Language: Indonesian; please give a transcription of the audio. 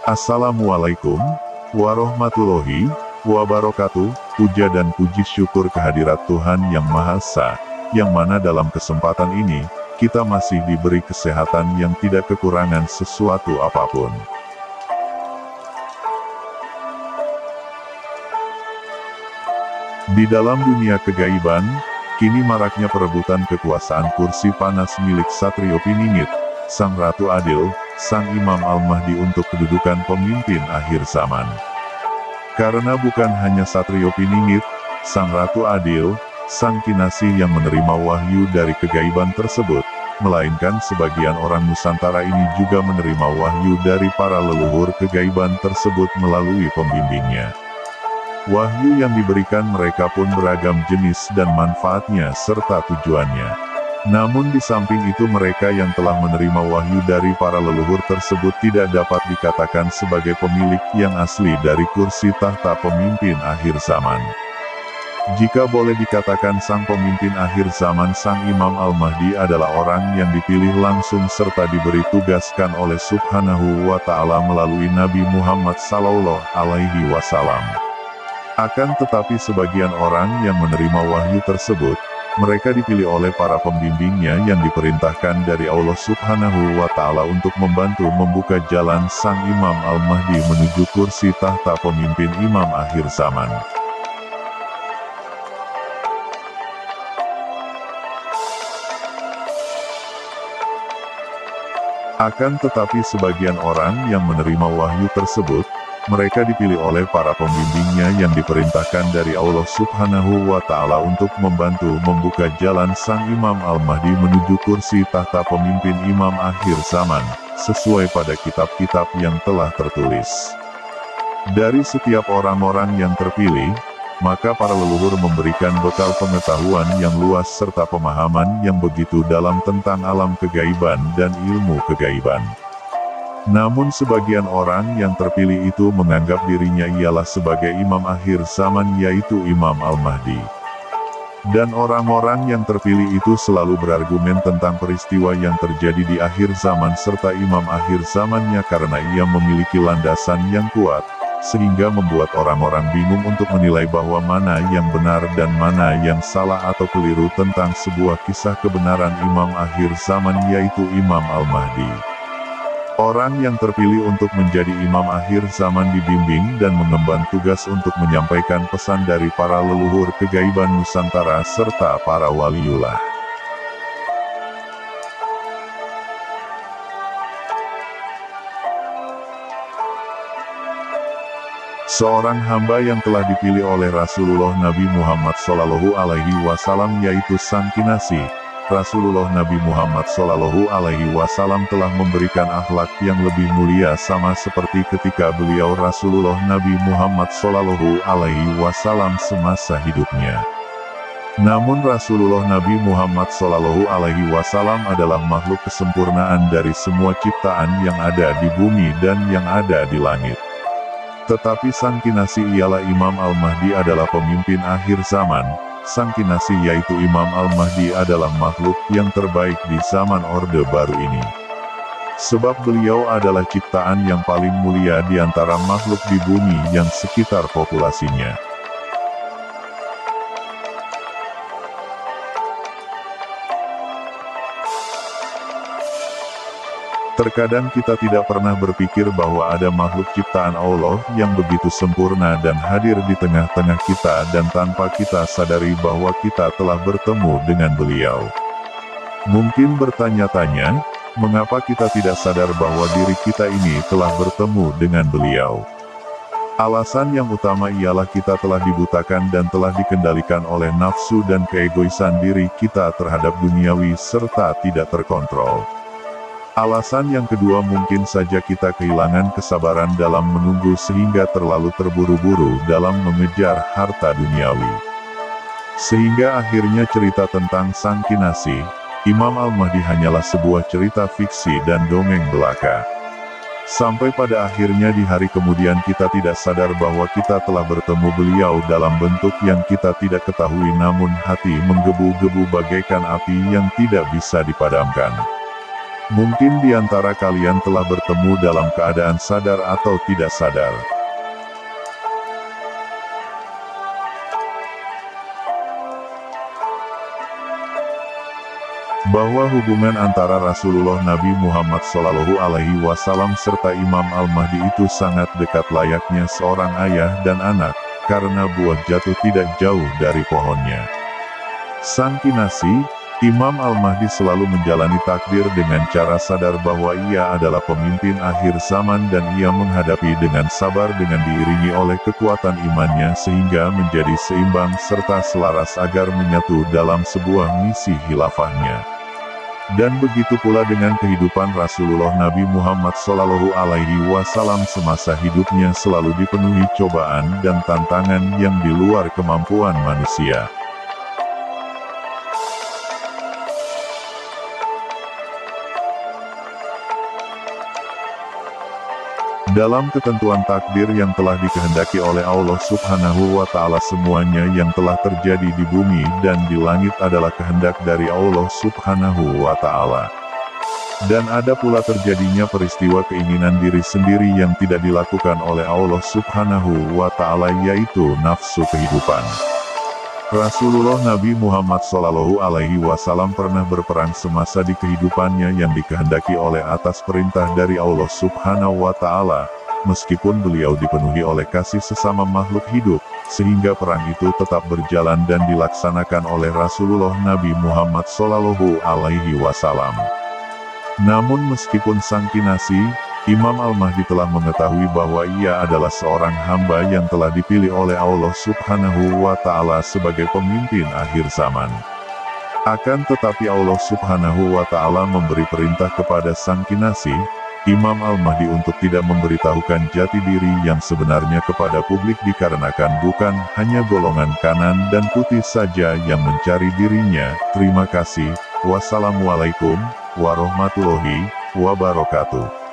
Assalamualaikum warahmatullahi wabarakatuh. Puja dan puji syukur kehadirat Tuhan Yang Maha Esa, yang mana dalam kesempatan ini, kita masih diberi kesehatan yang tidak kekurangan sesuatu apapun. Di dalam dunia kegaiban, kini maraknya perebutan kekuasaan kursi panas milik Satrio Piningit, Sang Ratu Adil, Sang Imam Al-Mahdi untuk kedudukan pemimpin akhir zaman. Karena bukan hanya Satrio Piningit, Sang Ratu Adil, Sang Kinasih yang menerima wahyu dari kegaiban tersebut, melainkan sebagian orang Nusantara ini juga menerima wahyu dari para leluhur kegaiban tersebut melalui pembimbingnya. Wahyu yang diberikan mereka pun beragam jenis dan manfaatnya serta tujuannya. Namun di samping itu mereka yang telah menerima wahyu dari para leluhur tersebut tidak dapat dikatakan sebagai pemilik yang asli dari kursi tahta pemimpin akhir zaman. Jika boleh dikatakan sang pemimpin akhir zaman Sang Imam Al-Mahdi adalah orang yang dipilih langsung serta diberi tugaskan oleh Subhanahu wa Ta'ala melalui Nabi Muhammad SAW. Akan tetapi sebagian orang yang menerima wahyu tersebut, mereka dipilih oleh para pembimbingnya yang diperintahkan dari Allah Subhanahu wa Ta'ala untuk membantu membuka jalan Sang Imam Al-Mahdi menuju kursi tahta pemimpin imam akhir zaman. Akan tetapi sebagian orang yang menerima wahyu tersebut, mereka dipilih oleh para pembimbingnya yang diperintahkan dari Allah Subhanahu wa Ta'ala untuk membantu membuka jalan Sang Imam Al-Mahdi menuju kursi tahta pemimpin imam akhir zaman, sesuai pada kitab-kitab yang telah tertulis. Dari setiap orang-orang yang terpilih, maka para leluhur memberikan bekal pengetahuan yang luas serta pemahaman yang begitu dalam tentang alam kegaiban dan ilmu kegaiban. Namun sebagian orang yang terpilih itu menganggap dirinya ialah sebagai imam akhir zaman, yaitu Imam Al-Mahdi. Dan orang-orang yang terpilih itu selalu berargumen tentang peristiwa yang terjadi di akhir zaman serta imam akhir zamannya karena ia memiliki landasan yang kuat, sehingga membuat orang-orang bingung untuk menilai bahwa mana yang benar dan mana yang salah atau keliru tentang sebuah kisah kebenaran imam akhir zaman, yaitu Imam Al-Mahdi. Orang yang terpilih untuk menjadi imam akhir zaman dibimbing dan mengemban tugas untuk menyampaikan pesan dari para leluhur kegaiban Nusantara serta para waliullah. Seorang hamba yang telah dipilih oleh Rasulullah Nabi Muhammad SAW yaitu Sang Kinasih. Rasulullah Nabi Muhammad SAW telah memberikan akhlak yang lebih mulia sama seperti ketika beliau Rasulullah Nabi Muhammad SAW semasa hidupnya. Namun Rasulullah Nabi Muhammad SAW adalah makhluk kesempurnaan dari semua ciptaan yang ada di bumi dan yang ada di langit. Tetapi Sang Kinasih ialah Imam Al-Mahdi adalah pemimpin akhir zaman. Sang Kinasih yaitu Imam Al-Mahdi adalah makhluk yang terbaik di zaman Orde Baru ini. Sebab beliau adalah ciptaan yang paling mulia di antara makhluk di bumi yang sekitar populasinya. Terkadang kita tidak pernah berpikir bahwa ada makhluk ciptaan Allah yang begitu sempurna dan hadir di tengah-tengah kita dan tanpa kita sadari bahwa kita telah bertemu dengan beliau. Mungkin bertanya-tanya, mengapa kita tidak sadar bahwa diri kita ini telah bertemu dengan beliau? Alasan yang utama ialah kita telah dibutakan dan telah dikendalikan oleh nafsu dan keegoisan diri kita terhadap duniawi serta tidak terkontrol. Alasan yang kedua mungkin saja kita kehilangan kesabaran dalam menunggu sehingga terlalu terburu-buru dalam mengejar harta duniawi. Sehingga akhirnya cerita tentang Sang Kinasih, Imam Al-Mahdi hanyalah sebuah cerita fiksi dan dongeng belaka. Sampai pada akhirnya di hari kemudian kita tidak sadar bahwa kita telah bertemu beliau dalam bentuk yang kita tidak ketahui, namun hati menggebu-gebu bagaikan api yang tidak bisa dipadamkan. Mungkin di antara kalian telah bertemu dalam keadaan sadar atau tidak sadar, bahwa hubungan antara Rasulullah Nabi Muhammad SAW serta Imam Al-Mahdi itu sangat dekat layaknya seorang ayah dan anak, karena buah jatuh tidak jauh dari pohonnya. Sang Kinasi, Imam Al-Mahdi selalu menjalani takdir dengan cara sadar bahwa ia adalah pemimpin akhir zaman dan ia menghadapi dengan sabar dengan diiringi oleh kekuatan imannya sehingga menjadi seimbang serta selaras agar menyatu dalam sebuah misi khilafahnya. Dan begitu pula dengan kehidupan Rasulullah Nabi Muhammad SAW semasa hidupnya selalu dipenuhi cobaan dan tantangan yang di luar kemampuan manusia. Dalam ketentuan takdir yang telah dikehendaki oleh Allah Subhanahu wa Ta'ala, semuanya yang telah terjadi di bumi dan di langit adalah kehendak dari Allah Subhanahu wa Ta'ala. Dan ada pula terjadinya peristiwa keinginan diri sendiri yang tidak dilakukan oleh Allah Subhanahu wa Ta'ala, yaitu nafsu kehidupan. Rasulullah Nabi Muhammad SAW pernah berperang semasa di kehidupannya yang dikehendaki oleh atas perintah dari Allah Subhanahu wa Ta'ala, meskipun beliau dipenuhi oleh kasih sesama makhluk hidup, sehingga perang itu tetap berjalan dan dilaksanakan oleh Rasulullah Nabi Muhammad SAW. Namun meskipun sang Kinasi, Imam Al-Mahdi telah mengetahui bahwa ia adalah seorang hamba yang telah dipilih oleh Allah Subhanahu wa Ta'ala sebagai pemimpin akhir zaman. Akan tetapi Allah Subhanahu wa Ta'ala memberi perintah kepada sang Kinasi, Imam Al-Mahdi, untuk tidak memberitahukan jati diri yang sebenarnya kepada publik dikarenakan bukan hanya golongan kanan dan putih saja yang mencari dirinya. Terima kasih. Wassalamualaikum warahmatullahi wabarakatuh.